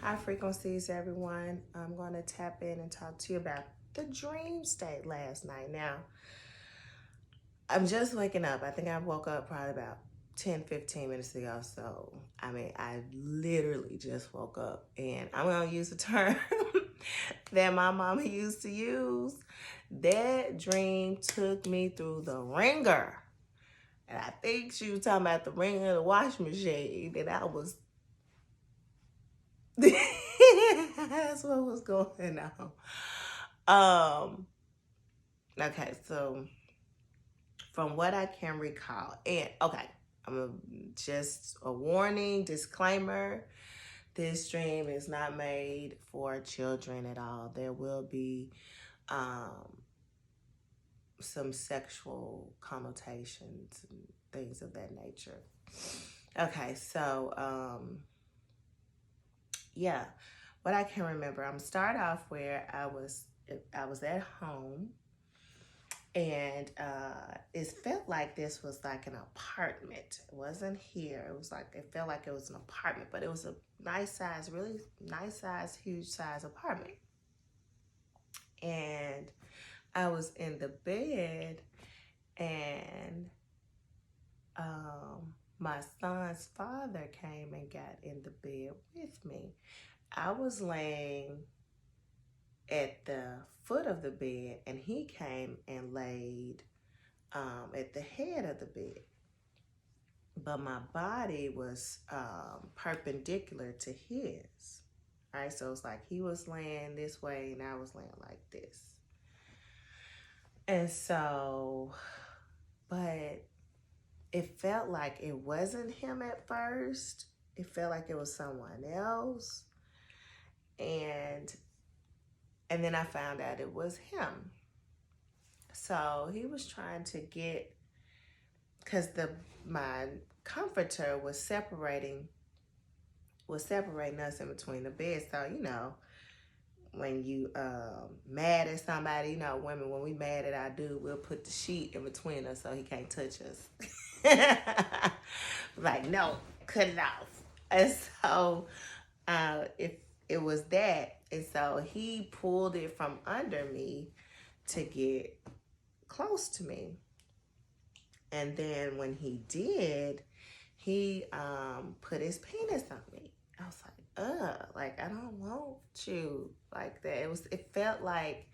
High frequencies, everyone. I'm going to tap in and talk to you about the dream state last night. Now, I'm just waking up. I think I woke up probably about 10, 15 minutes ago. So, I literally just woke up. And I'm going to use a term that my mama used to use. That dream took me through the ringer. And I think she was talking about the ringer of the washing machine. And I was that's what was going on. Okay, so from what I can recall, and okay, just a warning, disclaimer. This dream is not made for children at all. There will be some sexual connotations and things of that nature. Okay, so yeah, what I can remember, I'm start off where I was at home, and it felt like this was like an apartment. It wasn't here. It felt like it was an apartment, but it was a nice size, really nice size, huge size apartment. And I was in the bed, and my son's father came and got in the bed with me. I was laying at the foot of the bed, and he came and laid at the head of the bed. But my body was perpendicular to his. Right? So it's like he was laying this way and I was laying like this. And so, but it felt like it wasn't him at first. It felt like it was someone else. And then I found out it was him. So he was trying to get, because my comforter was separating us in between the beds. So, when you mad at somebody, women, when we mad at our dude, we'll put the sheet in between us so he can't touch us. Like, no, cut it off. And so if it was that, and so he pulled it from under me to get close to me. And then when he did, he put his penis on me. I was like, I don't want you like that. It felt like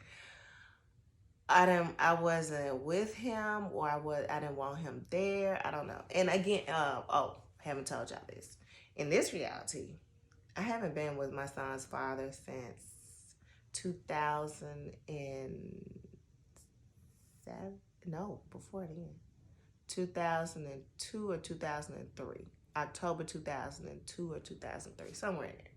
I wasn't with him, or I didn't want him there. I don't know. And again, haven't told y'all this. In this reality, I haven't been with my son's father since 2007. No, before then. 2002 or 2003. October 2002 or 2003, somewhere in there.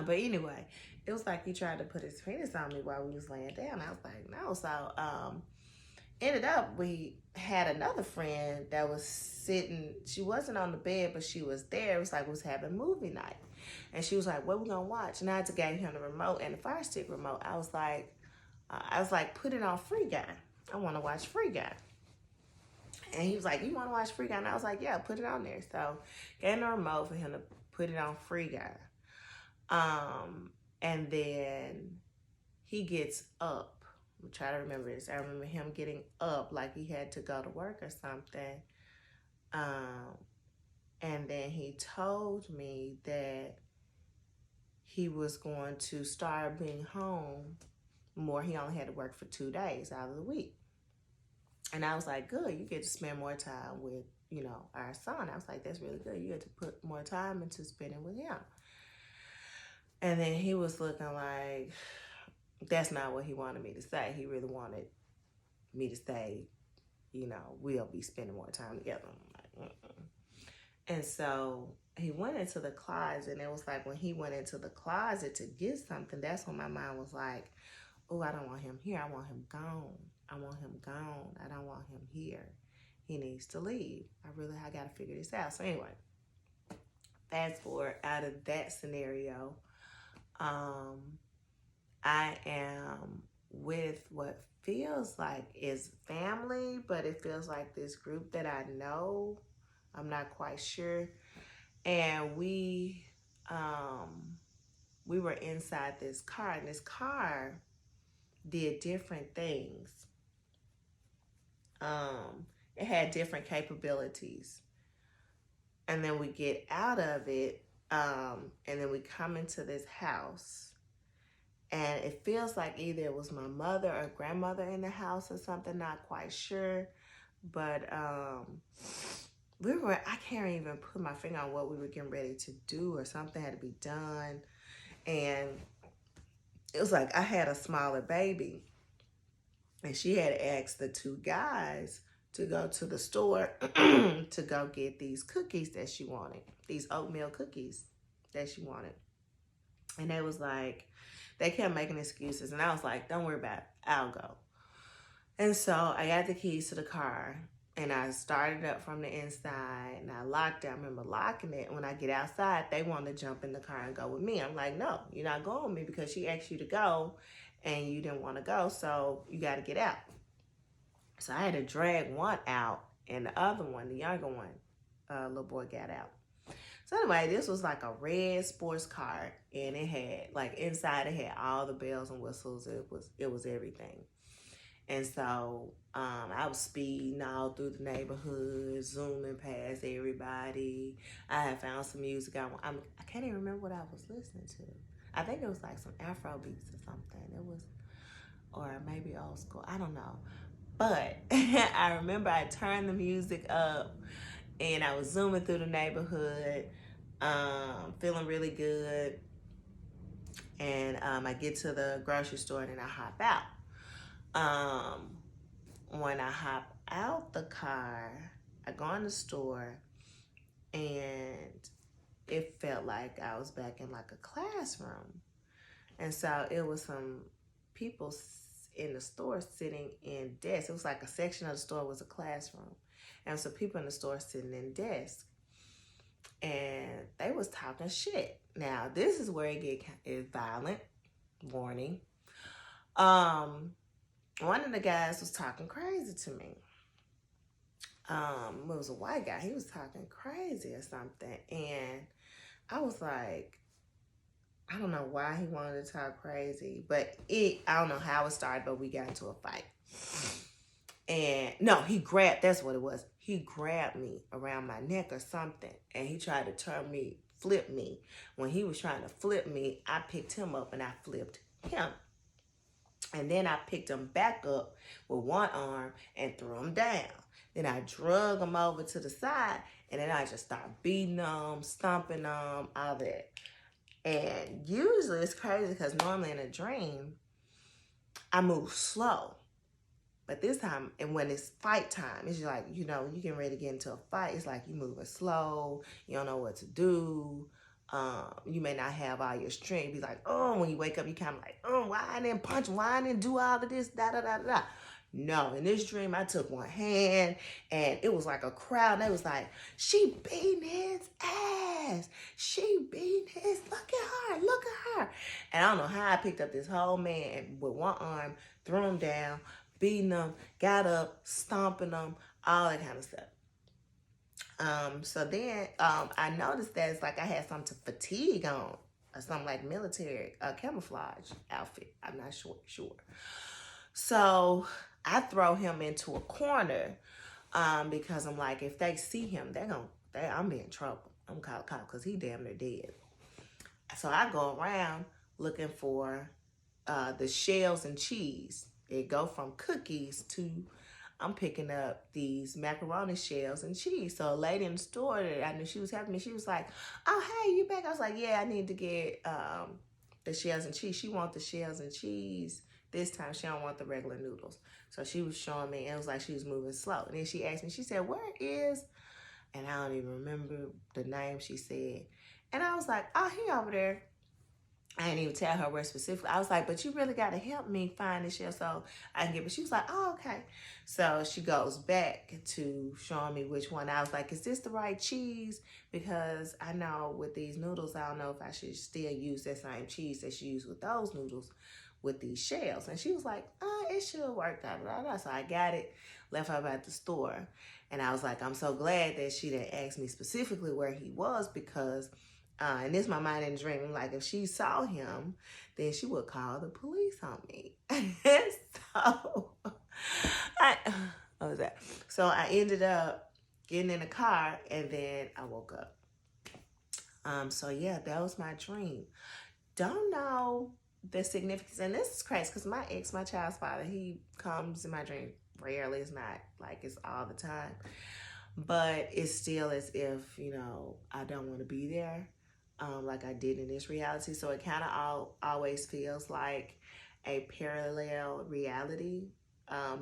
But anyway, it was like he tried to put his penis on me while we was laying down. I was like, no. So ended up, we had another friend that was sitting. She wasn't on the bed, but she was there. It was like we was having movie night. And she was like, what we gonna watch? And I had to give him the remote and the Fire Stick remote. I was like, put it on Free Guy. I want to watch Free Guy. And he was like, you want to watch Free Guy? And I was like, yeah, put it on there. So gave him the remote for him to put it on Free Guy. And then he gets up. I'm trying to remember this. I remember him getting up like he had to go to work or something. And then he told me that he was going to start being home more. He only had to work for 2 days out of the week. And I was like, good, you get to spend more time with, our son. I was like, that's really good. You get to put more time into spending with him. And then he was looking like, that's not what he wanted me to say. He really wanted me to say, we'll be spending more time together. I'm like, And so he went into the closet, and it was like when he went into the closet to get something, that's when my mind was like, oh, I don't want him here. I want him gone. I want him gone. I don't want him here. He needs to leave. I got to figure this out. So anyway, fast forward out of that scenario, I am with what feels like is family, but it feels like this group that I know. I'm not quite sure. And we we were inside this car, and this car did different things. It had different capabilities. And then we get out of it, and then we come into this house. And it feels like either it was my mother or grandmother in the house or something, not quite sure. But I can't even put my finger on what we were getting ready to do, or something had to be done. And it was like I had a smaller baby, and she had asked the two guys to go to the store to go get these cookies that she wanted, these oatmeal cookies that she wanted. And they was like, they kept making excuses, and I was like, don't worry about it, I'll go. And so I got the keys to the car, and I started up from the inside, and I locked it. I remember locking it. When I get outside, they want to jump in the car and go with me. I'm like, no, you're not going with me, because she asked you to go and you didn't want to go, so you got to get out. So I had to drag one out, and the other one, the younger one, little boy, got out. So anyway, this was like a red sports car, and it had, like, inside it had all the bells and whistles. It was everything. And so I was speeding all through the neighborhood, zooming past everybody. I had found some music. I can't even remember what I was listening to. I think it was like some Afro beats or something. It was, or maybe old school. I don't know. But I remember I turned the music up, and I was zooming through the neighborhood, feeling really good. And I get to the grocery store, and I hop out. When I hop out the car, I go in the store, and it felt like I was back in like a classroom. And so it was some people in the store sitting in desks. It was like a section of the store was a classroom, and some people in the store sitting in desks, and they was talking shit. Now this is where it is violent. Warning. One of the guys was talking crazy to me. It was a white guy. He was talking crazy or something, and I was like, I don't know why he wanted to talk crazy, but I don't know how it started, but we got into a fight. And no, that's what it was. He grabbed me around my neck or something, and he tried to flip me. When he was trying to flip me, I picked him up and I flipped him. And then I picked him back up with one arm and threw him down. Then I drug him over to the side, and then I just started beating him, stomping him, all that. And usually it's crazy because normally in a dream, I move slow. But this time, and when it's fight time, it's like, you getting ready to get into a fight. It's like you moving slow. You don't know what to do. You may not have all your strength. Be like, oh, when you wake up, you kind of like, oh, why I didn't punch? Why I didn't do all of this? Da da da da da. No, in this dream, I took one hand, and it was like a crowd. And they was like, she beating his ass. She beating his. Look at her. Look at her. And I don't know how I picked up this whole man with one arm, threw him down, beating him, got up, stomping him, all that kind of stuff. So then I noticed that it's like I had something to fatigue on, or something like military camouflage outfit. I'm not sure. So I throw him into a corner because I'm like, if they see him, I'm in trouble. I'm called cop because he damn near dead. So I go around looking for the shells and cheese. It go from cookies to I'm picking up these macaroni shells and cheese. So a lady in the store that I knew she was helping me, she was like, oh, hey, you back? I was like, yeah, I need to get the shells and cheese. She wants the shells and cheese. This time she don't want the regular noodles. So she was showing me, and it was like she was moving slow. And then she asked me, she said, where is, and I don't even remember the name she said. And I was like, oh, he over there. I didn't even tell her where specifically. I was like, but you really got to help me find this shell so I can get it. She was like, oh, okay. So she goes back to showing me which one. I was like, is this the right cheese? Because I know with these noodles, I don't know if I should still use that same cheese that she used with those noodles with these shells. And she was like, oh, it should work. Blah, blah, blah. So I got it, left her at the store. And I was like, I'm so glad that she didn't ask me specifically where he was, because And this my mind in dream. Like, if she saw him, then she would call the police on me. So, I, what was that? So I ended up getting in the car, and then I woke up. So yeah, that was my dream. Don't know the significance, and this is crazy because my ex, my child's father, he comes in my dream rarely. It's not like it's all the time, but it's still as if, I don't want to be there, like I did in this reality. So it kind of always feels like a parallel reality.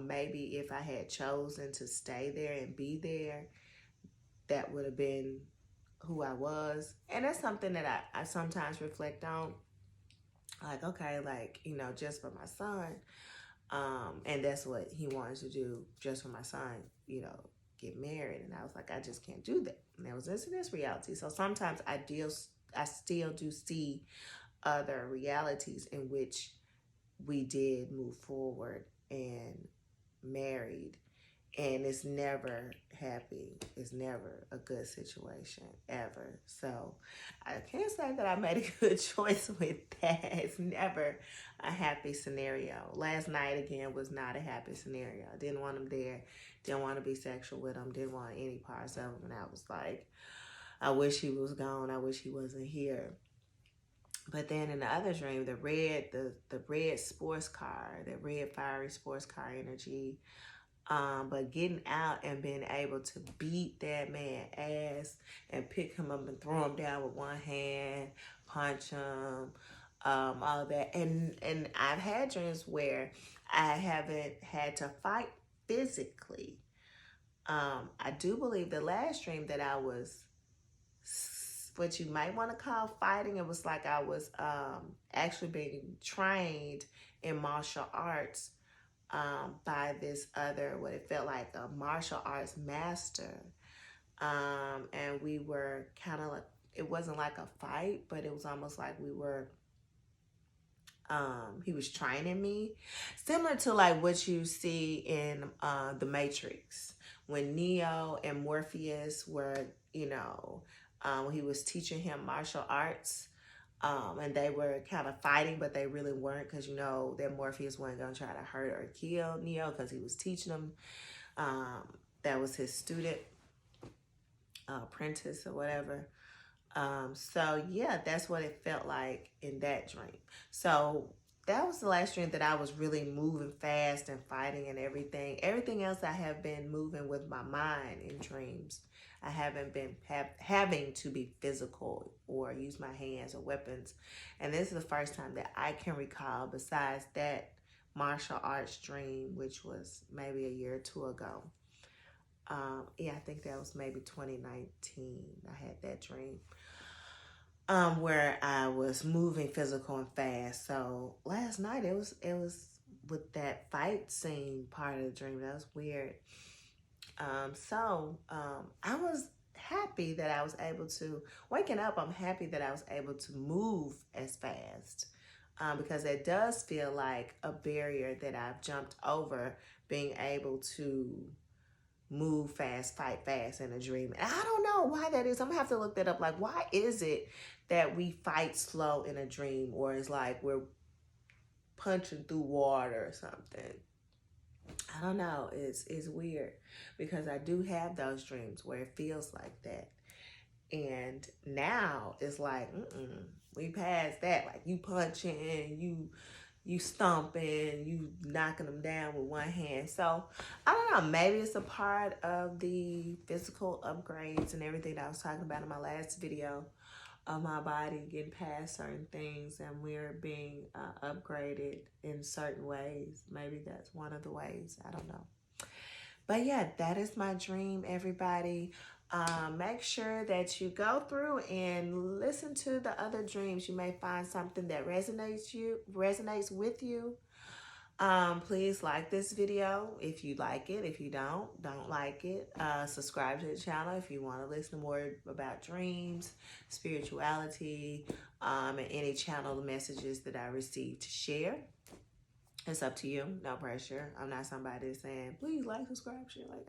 Maybe if I had chosen to stay there and be there, that would have been who I was. And that's something that I sometimes reflect on. Like, okay, like, just for my son. And that's what he wanted to do, just for my son, get married. And I was like, I just can't do that. And that was this reality. So sometimes I still do see other realities in which we did move forward and married, and it's never happy. It's never a good situation ever. So I can't say that I made a good choice with that. It's never a happy scenario. Last night again was not a happy scenario. I didn't want him there. Didn't want to be sexual with him. Didn't want any parts of him. And I was like, I wish he was gone. I wish he wasn't here. But then in the other dream, the red sports car, the red fiery sports car energy, but getting out and being able to beat that man ass and pick him up and throw him down with one hand, punch him, all that. And I've had dreams where I haven't had to fight physically. I do believe the last dream that I was what you might want to call fighting, it was like I was actually being trained in martial arts by this other, what it felt like a martial arts master. And we were kind of like, it wasn't like a fight, but it was almost like we were, he was training me. Similar to like what you see in The Matrix, when Neo and Morpheus were, when he was teaching him martial arts. And they were kind of fighting, but they really weren't, because that Morpheus wasn't going to try to hurt or kill Neo because he was teaching him. That was his student, apprentice or whatever. So yeah, that's what it felt like in that dream. So that was the last dream that I was really moving fast and fighting and everything. Everything else I have been moving with my mind in dreams. I haven't been having to be physical or use my hands or weapons. And this is the first time that I can recall, besides that martial arts dream, which was maybe a year or two ago. I think that was maybe 2019. I had that dream. Where I was moving physical and fast. So last night it was with that fight scene part of the dream. That was weird. I was happy that I was able to, waking up, I'm happy that I was able to move as fast. Because it does feel like a barrier that I've jumped over, being able to move fast, fight fast in a dream. And I don't know why that is. I'm gonna have to look that up. Like, why is it that we fight slow in a dream, or it's like we're punching through water or something? I don't know. It's weird, because I do have those dreams where it feels like that. And now it's like, we passed that. Like, you punching, you stomping, you knocking them down with one hand. So I don't know, maybe it's a part of the physical upgrades and everything that I was talking about in my last video of my body getting past certain things, and we're being upgraded in certain ways. Maybe that's one of the ways. I don't know. But yeah, that is my dream, everybody. Make sure that you go through and listen to the other dreams. You may find something that resonates with you. Please like this video if you like it. If you don't like it, subscribe to the channel if you want to listen more about dreams, spirituality, and any channel messages that I receive to share. It's up to you. No pressure. I'm not somebody that's saying, please like, subscribe, shit. Like,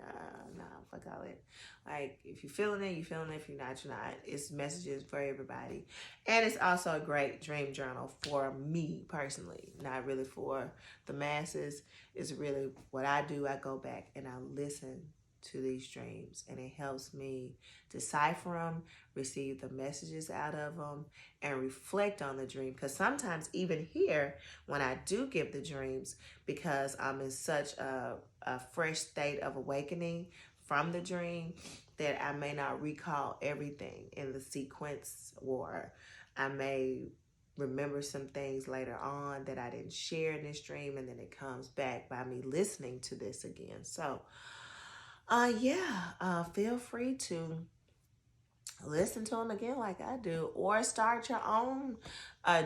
nah, fuck all it. Like, if you're feeling it, you're feeling it. If you're not, you're not. It's messages for everybody. And it's also a great dream journal for me personally, not really for the masses. It's really what I do. I go back and I listen to these dreams, and it helps me decipher them, receive the messages out of them, and reflect on the dream. Because sometimes even here, when I do give the dreams, because I'm in such a fresh state of awakening from the dream, that I may not recall everything in the sequence, or I may remember some things later on that I didn't share in this dream, and then it comes back by me listening to this again. So feel free to listen to them again like I do, or start your own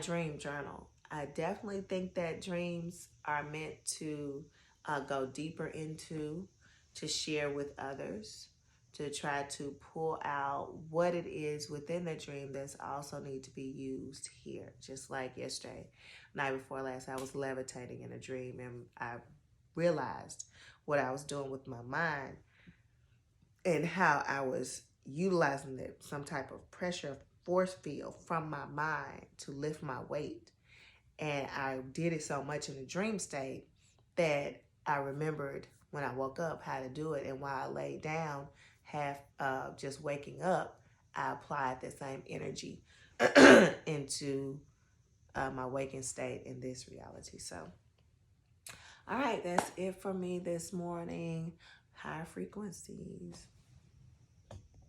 dream journal. I definitely think that dreams are meant to go deeper into, to share with others, to try to pull out what it is within the dream that's also need to be used here. Just like yesterday, night before last, I was levitating in a dream, and I realized what I was doing with my mind and how I was utilizing some type of pressure force field from my mind to lift my weight. And I did it so much in the dream state that I remembered when I woke up how to do it. And while I laid down, half just waking up, I applied the same energy into my waking state in this reality. So, all right, that's it for me this morning. High frequencies.